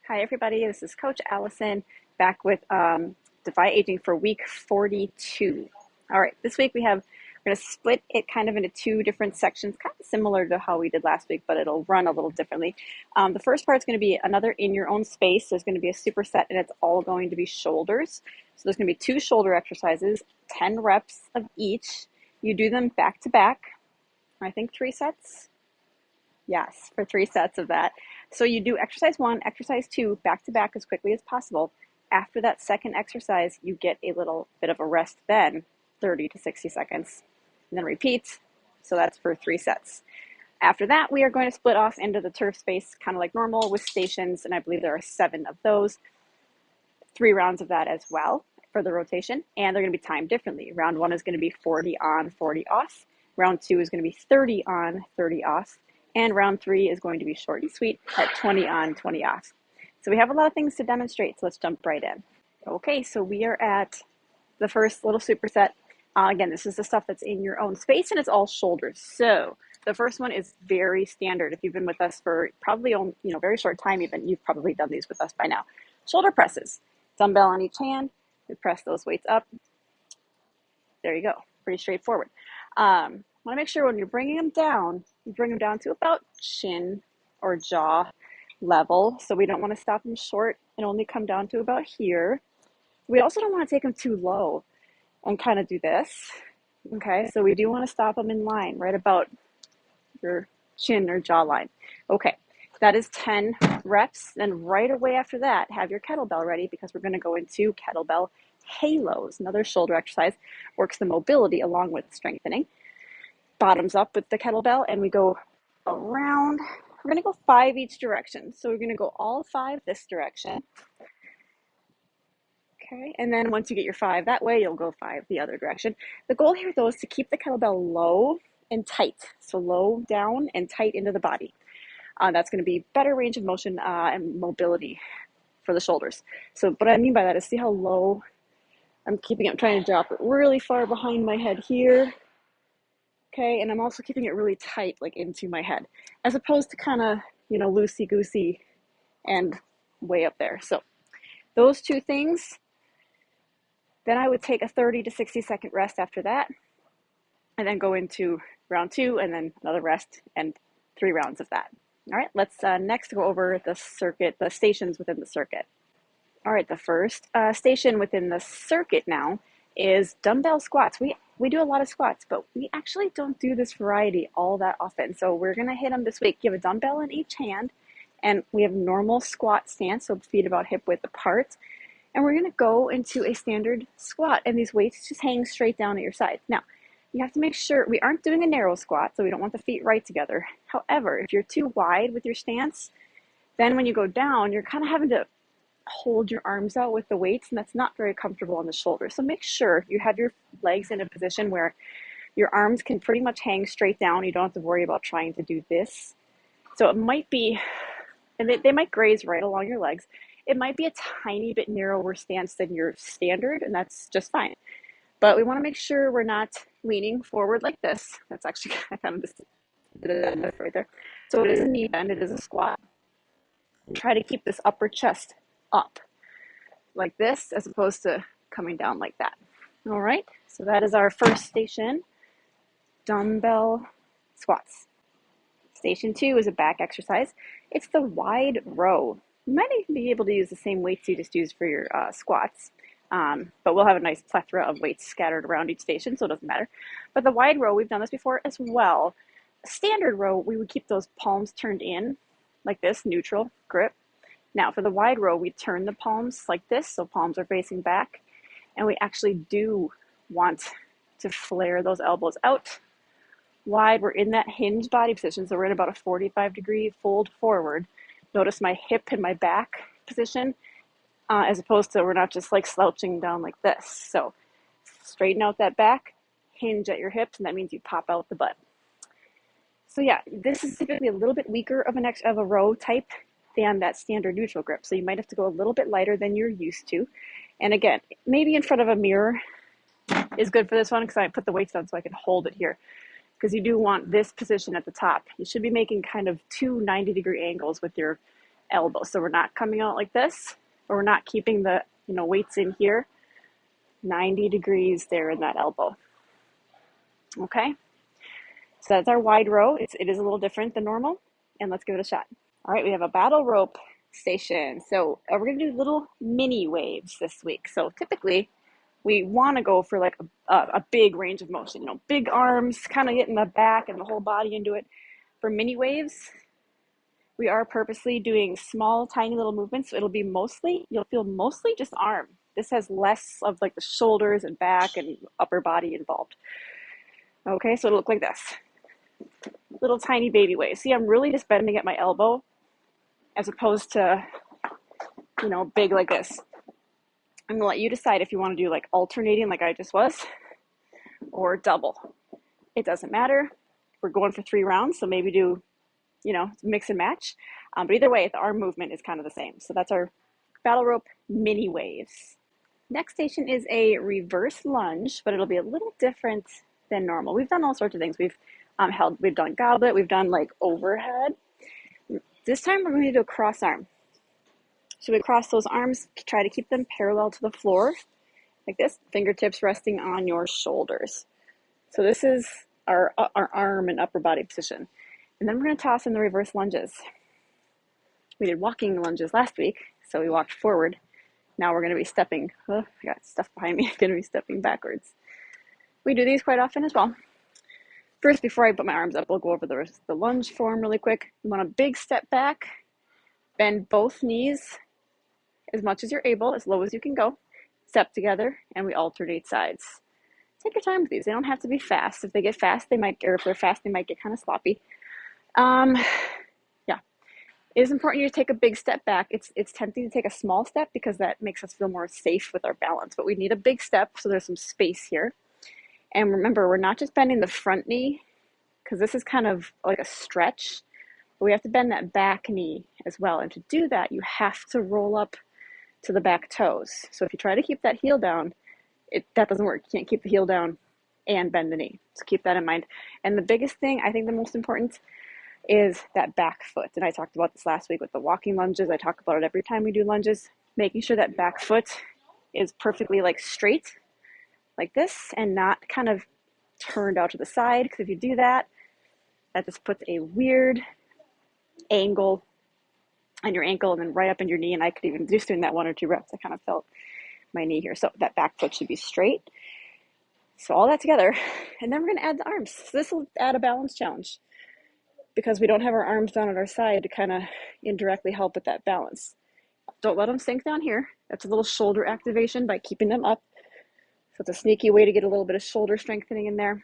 Hi, everybody. This is Coach Allison back with Defy Aging for week 42. All right, this week we're going to split it kind of into two different sections, kind of similar to how we did last week, but it'll run a little differently. The first part is going to be another in your own space. There's going to be a superset, and it's all going to be shoulders. So there's going to be 2 shoulder exercises, 10 reps of each. You do them back to back. I think 3 sets. Yes, for 3 sets of that. So you do exercise 1, exercise 2, back to back as quickly as possible. After that second exercise, you get a little bit of a rest then, 30 to 60 seconds, and then repeat. So that's for 3 sets. After that, we are going to split off into the turf space, kind of like normal with stations, and I believe there are 7 of those. 3 rounds of that as well for the rotation, and they're going to be timed differently. Round 1 is going to be 40 on, 40 off. Round 2 is going to be 30 on, 30 off. And round 3 is going to be short and sweet at 20 on, 20 off. So we have a lot of things to demonstrate, so let's jump right in. Okay, so we are at the first little superset. Again, this is the stuff that's in your own space, and it's all shoulders. So the first one is very standard. If you've been with us for probably very short time even, you've probably done these with us by now. Shoulder presses, dumbbell on each hand. We press those weights up. There you go, pretty straightforward. Want to make sure when you're bringing them down, you bring them down to about chin or jaw level. So we don't want to stop them short and only come down to about here. We also don't want to take them too low and kind of do this. Okay, so we do want to stop them in line, right about your chin or jaw line. Okay, that is 10 reps. Then right away after that, have your kettlebell ready because we're going to go into kettlebell halos. Another shoulder exercise, works the mobility along with strengthening. Bottoms up with the kettlebell, and we go around. We're going to go 5 each direction. So we're going to go all 5 this direction. Okay, and then once you get your 5 that way, you'll go 5 the other direction. The goal here, though, is to keep the kettlebell low and tight. So low down and tight into the body. That's going to be better range of motion and mobility for the shoulders. So what I mean by that is see how low I'm keeping it. I'm trying to drop it really far behind my head here. Okay, and I'm also keeping it really tight, like into my head, as opposed to kind of, loosey-goosey and way up there. So those 2 things, then I would take a 30 to 60 second rest after that, and then go into round 2, and then another rest, and 3 rounds of that. All right, let's next go over the circuit, the stations within the circuit. All right, the first station within the circuit now is dumbbell squats. We do a lot of squats, but we actually don't do this variety all that often. So we're going to hit them this week. You have a dumbbell in each hand, and we have normal squat stance, so feet about hip width apart. And we're going to go into a standard squat, and these weights just hang straight down at your sides. Now, you have to make sure we aren't doing a narrow squat, so we don't want the feet right together. However, if you're too wide with your stance, then when you go down, you're kind of having to hold your arms out with the weights, and that's not very comfortable on the shoulders. So make sure you have your legs in a position where your arms can pretty much hang straight down. You don't have to worry about trying to do this. So it might be, and they might graze right along your legs. It might be a tiny bit narrower stance than your standard, and that's just fine. But we want to make sure we're not leaning forward like this. That's actually, I kind of just did it right there. So it is a knee bend, it is a squat. Try to keep this upper chest up like this as opposed to coming down like that. All right, so that is our first station, dumbbell squats. Station 2 is a back exercise. It's the wide row. You might even be able to use the same weights you just used for your squats, but we'll have a nice plethora of weights scattered around each station, so it doesn't matter. But the wide row, we've done this before as well. Standard row, we would keep those palms turned in like this, neutral grip. Now for the wide row, we turn the palms like this, so palms are facing back, and we actually do want to flare those elbows out wide. We're in that hinge body position, so we're in about a 45-degree fold forward. Notice my hip and my back position, as opposed to we're not just like slouching down like this. So straighten out that back, hinge at your hips, and that means you pop out the butt. So yeah, this is typically a little bit weaker of a row type than that standard neutral grip. So you might have to go a little bit lighter than you're used to. And again, maybe in front of a mirror is good for this one because I put the weights down so I can hold it here. Because you do want this position at the top. You should be making kind of 2 90-degree angles with your elbow. So we're not coming out like this, or we're not keeping the weights in here. 90 degrees there in that elbow. Okay, so that's our wide row. It is a little different than normal, and let's give it a shot. All right, we have a battle rope station. So we're gonna do little mini waves this week. So typically we want to go for like a big range of motion, big arms, kind of getting the back and the whole body into it. For mini waves, we are purposely doing small, tiny little movements. So you'll feel mostly just arm. This has less of like the shoulders and back and upper body involved. Okay, so it'll look like this. Little tiny baby waves. See, I'm really just bending at my elbow as opposed to, big like this. I'm gonna let you decide if you want to do like alternating like I just was, or double. It doesn't matter. We're going for 3 rounds, so maybe do, mix and match. But either way, the arm movement is kind of the same. So that's our battle rope mini waves. Next station is a reverse lunge, but it'll be a little different than normal. We've done all sorts of things. We've done goblet, we've done like overhead. This time we're going to do a cross arm. So we cross those arms, try to keep them parallel to the floor, like this, fingertips resting on your shoulders. So this is our arm and upper body position. And then we're going to toss in the reverse lunges. We did walking lunges last week, so we walked forward. Now we're going to be stepping, I got stuff behind me, going to be stepping backwards. We do these quite often as well. First, before I put my arms up, we'll go over the lunge form really quick. You want a big step back, bend both knees as much as you're able, as low as you can go, step together, and we alternate sides. Take your time with these. They don't have to be fast. If they get fast, if they're fast, they might get kind of sloppy. Yeah. It is important you take a big step back. It's tempting to take a small step because that makes us feel more safe with our balance, but we need a big step so there's some space here. And remember, we're not just bending the front knee, because this is kind of like a stretch, but we have to bend that back knee as well. And to do that, you have to roll up to the back toes. So if you try to keep that heel down, that doesn't work. You can't keep the heel down and bend the knee. So keep that in mind. And the biggest thing, I think the most important, is that back foot. And I talked about this last week with the walking lunges. I talk about it every time we do lunges, making sure that back foot is perfectly like straight, like this, and not kind of turned out to the side. Because if you do that, that just puts a weird angle on your ankle and then right up in your knee. And I could even just doing that 1 or 2 reps, I kind of felt my knee here. So that back foot should be straight. So all that together, and then we're going to add the arms. So this will add a balance challenge because we don't have our arms down at our side to kind of indirectly help with that balance. Don't let them sink down here. That's a little shoulder activation by keeping them up. So it's a sneaky way to get a little bit of shoulder strengthening in there.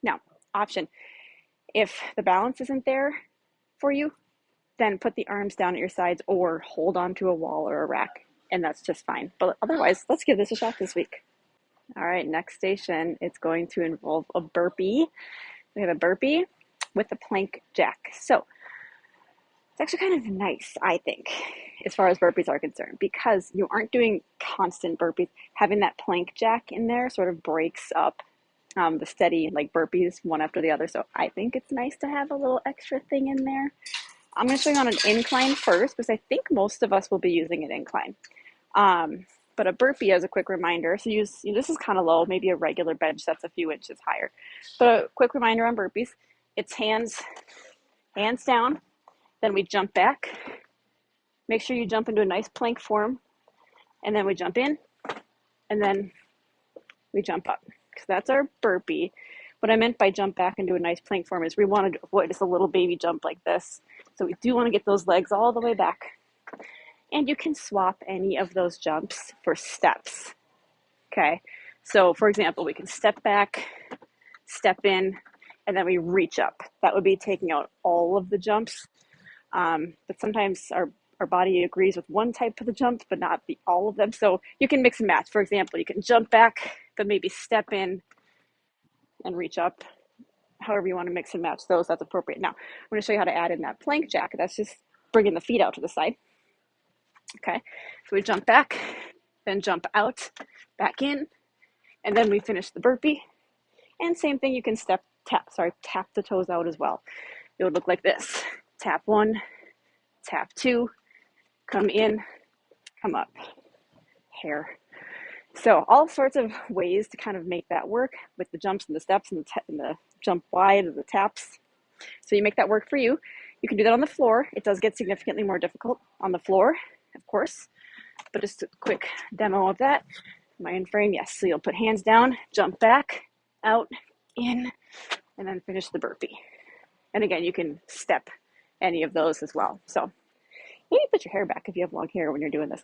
Now, option. If the balance isn't there for you, then put the arms down at your sides or hold onto a wall or a rack, and that's just fine. But otherwise, let's give this a shot this week. All right, next station, it's going to involve a burpee. We have a burpee with a plank jack. So it's actually kind of nice, I think, as far as burpees are concerned, because you aren't doing constant burpees. Having that plank jack in there sort of breaks up the steady like burpees one after the other. So I think it's nice to have a little extra thing in there. I'm going to show you on an incline first because I think most of us will be using an incline. But a burpee as a quick reminder. So this is kind of low, maybe a regular bench that's a few inches higher. But a quick reminder on burpees, it's hands down, then we jump back. Make sure you jump into a nice plank form, and then we jump in, and then we jump up. So that's our burpee. What I meant by jump back into a nice plank form is we want to avoid just a little baby jump like this. So we do want to get those legs all the way back. And you can swap any of those jumps for steps. Okay, so for example, we can step back, step in, and then we reach up. That would be taking out all of the jumps. But sometimes our body agrees with one type of the jump, but not all of them. So you can mix and match. For example, you can jump back, but maybe step in and reach up. However you want to mix and match those, that's appropriate. Now, I'm going to show you how to add in that plank jack. That's just bringing the feet out to the side. Okay, so we jump back, then jump out, back in, and then we finish the burpee. And same thing, you can tap the toes out as well. It would look like this. Tap 1, tap 2, come in, come up, hair. So all sorts of ways to kind of make that work with the jumps and the steps and the jump wide and the taps. So you make that work for you. You can do that on the floor. It does get significantly more difficult on the floor, of course, but just a quick demo of that. Am I in frame? Yes. So you'll put hands down, jump back, out, in, and then finish the burpee. And again, you can step any of those as well. So maybe put your hair back if you have long hair when you're doing this.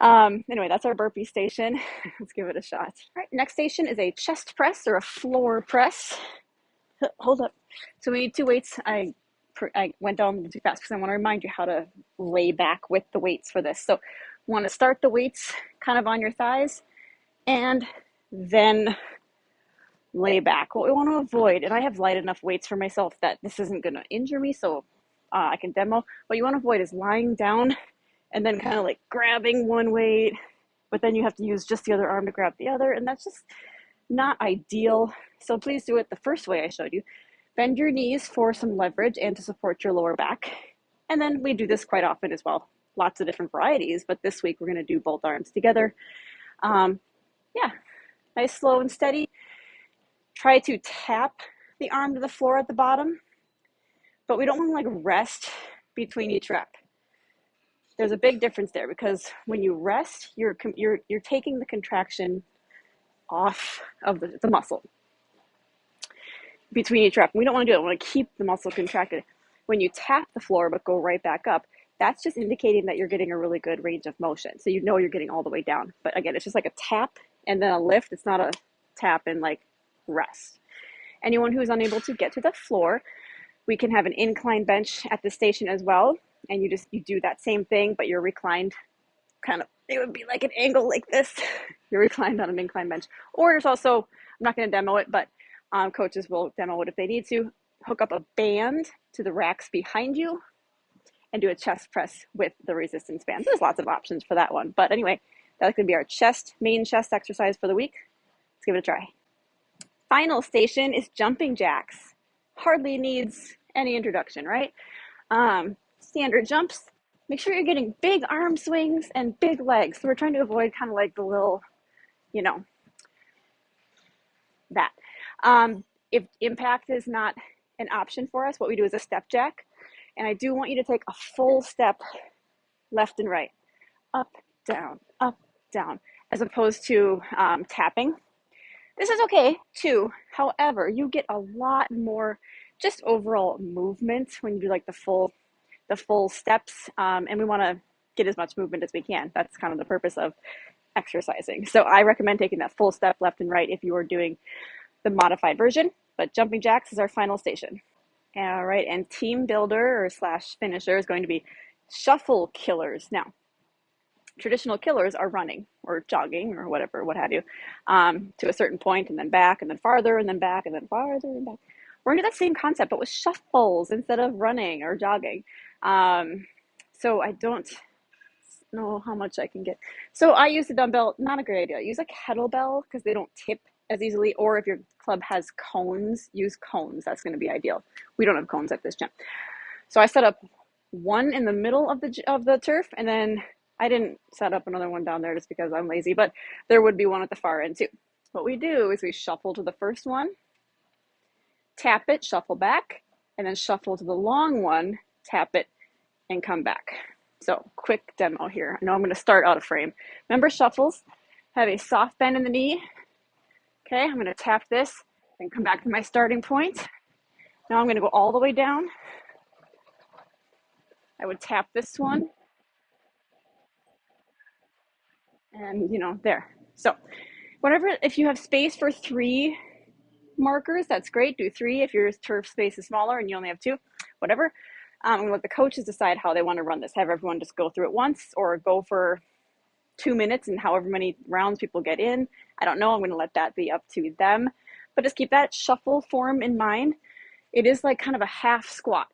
Anyway, that's our burpee station. Let's give it a shot. All right, next station is a chest press or a floor press. Hold up. So we need 2 weights. I went down too fast because I want to remind you how to lay back with the weights for this. So you want to start the weights kind of on your thighs and then lay back. What we want to avoid, and I have light enough weights for myself that this isn't going to injure me, so I can demo. What you want to avoid is lying down and then kind of like grabbing one weight, but then you have to use just the other arm to grab the other, and that's just not ideal. So please do it the first way I showed you. Bend your knees for some leverage and to support your lower back. And then we do this quite often as well. Lots of different varieties, but this week we're going to do both arms together. Yeah, nice, slow and steady. Try to tap the arm to the floor at the bottom, but we don't want to like rest between each rep. There's a big difference there because when you rest, you're taking the contraction off of the muscle between each rep. We don't want to do it. We want to keep the muscle contracted. When you tap the floor but go right back up, that's just indicating that you're getting a really good range of motion. So you know you're getting all the way down. But again, it's just like a tap and then a lift. It's not a tap and like rest. Anyone who is unable to get to the floor, we can have an incline bench at the station as well. And you do that same thing, but you're reclined kind of, it would be like an angle like this. You're reclined on an incline bench. Or there's also, I'm not going to demo it, but coaches will demo it if they need to. Hook up a band to the racks behind you and do a chest press with the resistance band. There's lots of options for that one. But anyway, that's going to be our main chest exercise for the week. Let's give it a try. Final station is jumping jacks. Hardly needs any introduction, right? Standard jumps. Make sure you're getting big arm swings and big legs. So we're trying to avoid kind of like the little, that. If impact is not an option for us, what we do is a step jack. And I do want you to take a full step left and right, up, down, as opposed to tapping. This is okay too. However, you get a lot more just overall movement when you do like the full steps. And we want to get as much movement as we can. That's kind of the purpose of exercising. So I recommend taking that full step left and right if you are doing the modified version, but jumping jacks is our final station. All right, and team builder or / finisher is going to be shuffle killers. Now, traditional killers are running or jogging or whatever, what have you, to a certain point and then back and then farther and then back and then farther and back. We're going to do that same concept, but with shuffles instead of running or jogging. So I don't know how much I can get. So I use the dumbbell, not a great idea. Use a kettlebell because they don't tip as easily, or if your club has cones, use cones. That's going to be ideal. We don't have cones at this gym. So I set up one in the middle of the turf, and then I didn't set up another one down there just because I'm lazy, but there would be one at the far end too. What we do is we shuffle to the first one, tap it, shuffle back, and then shuffle to the long one, tap it, and come back. So quick demo here. I know I'm going to start out of frame. Remember, shuffles have a soft bend in the knee. Okay, I'm going to tap this and come back to my starting point. Now I'm going to go all the way down. I would tap this one. And, there. So if you have space for 3 markers, that's great. Do 3 if your turf space is smaller and you only have 2, whatever. And let the coaches decide how they want to run this. Have everyone just go through it once or go for 2 minutes and however many rounds people get in. I don't know. I'm going to let that be up to them. But just keep that shuffle form in mind. It is like kind of a half squat.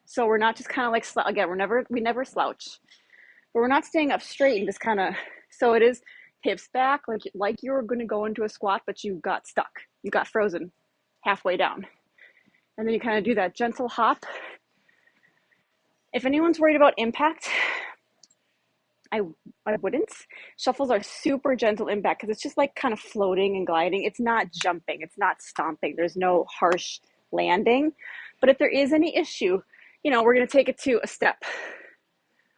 So we're not just kind of like, again, we never slouch. But we're not staying up straight and just kind of, so it is hips back, like you were going to go into a squat, but you got stuck. You got frozen halfway down. And then you kind of do that gentle hop If anyone's worried about impact, I I wouldn't. Shuffles are super gentle impact because it's just like kind of floating and gliding. It's not jumping, it's not stomping. There's no harsh landing. But if there is any issue, we're going to take it to a step,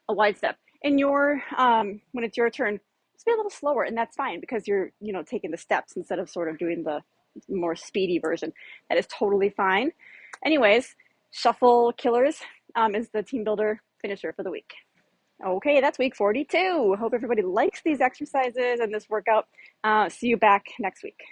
a wide step. And when it's your turn, just be a little slower, and that's fine because you're taking the steps instead of sort of doing the more speedy version. That is totally fine. Anyways, Shuffle Killers is the team builder finisher for the week. Okay, that's week 42. Hope everybody likes these exercises and this workout. See you back next week.